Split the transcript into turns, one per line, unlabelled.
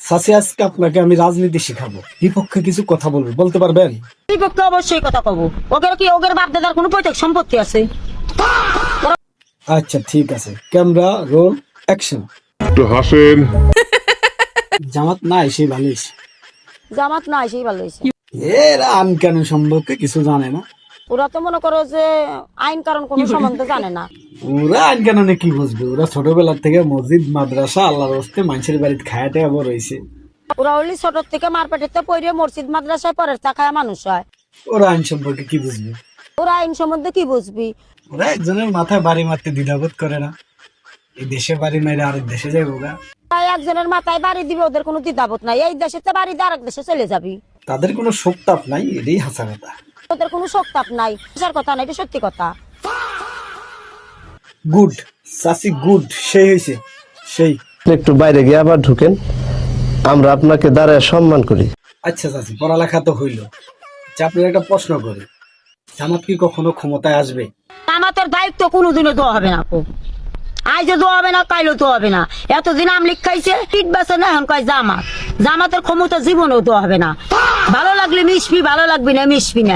চাচি, আজকে আপনাকে আমি রাজনীতি শিখাবো, বিপক্ষে কিছু কথা বলবো, বলতে পারবেন?
বিপক্ষে অবশ্যই কথা কব। ওদের কি ওদের বাপ দাদার কোনো পৈতৃক সম্পত্তি আছে?
আচ্ছা ঠিক আছে, ক্যামেরা রোল অ্যাকশন।
একটু হাসেন।
জামাত না এসে ভালো হয়েছে।
জামাত না সেই ভালো হয়েছে।
এরা আইন কানুন সম্পর্কে কিছু জানে না।
ওরা তো মনে করো যে আইন কারণ কোনো সম্বন্ধে জানে না।
ওরা আইন কানুনে কি বুঝবে? ওরা ছোটবেলা থেকে মসজিদ মাদ্রাসা আল্লাহর হস্তে মানুষের বাড়িতে খায়াটে বড় হয়েছে।
ওরা হলি ছোট থেকে মারপেটেতে পড়ে মসজিদ মাদ্রাসায় পরের টাকায় মানুষ হয়।
ওরা আইন সম্পর্কে কি বুঝবে?
ওরা আইন সম্বন্ধে কি বুঝবি?
ওরা একজনের মাথায় বাড়ি মারতে দ্বিধাবোধ করে না। এই দেশে বাড়ি মেরে আরেক দেশে যাবে ওরা।
তাই একজনের মাথায় বাড়ি দিবে, ওদের কোনো দ্বিধাবোধ নাই। এই দেশে বাড়ি দিয়ে আরেক দেশে চলে যাবি।
তাদের কোনো শোক তাপ নাই, এটাই হাসা কথা।
ওদের কোনো শোক তাপ নাই, আসার কথা নাই, এটা সত্যি কথা।
গুড চাচি, গুড, সেই হয়েছে সেই।
একটু বাইরে গিয়ে আবার ঢুকেন, আমরা আপনাকে দাঁড়ায় সম্মান করি।
আচ্ছা চাচি, পড়ালেখা তো হইলো। আচ্ছা, আপনার একটা প্রশ্ন করি, জামাত কি কখনো ক্ষমতায় আসবে?
আমাদের দায়িত্ব কোনোদিনও দেওয়া হবে না। আজ যে দেওয়া হবে না, কাইলেও দেওয়া হবে না। এতদিন আম লিখাইছে পিঠ বেছে না, এখন কয় জামাত। জামাতের ক্ষমতা জীবনেও দেওয়া হবে না। ভালো লাগলে মিশবি, ভালো লাগবি না মিশবি না।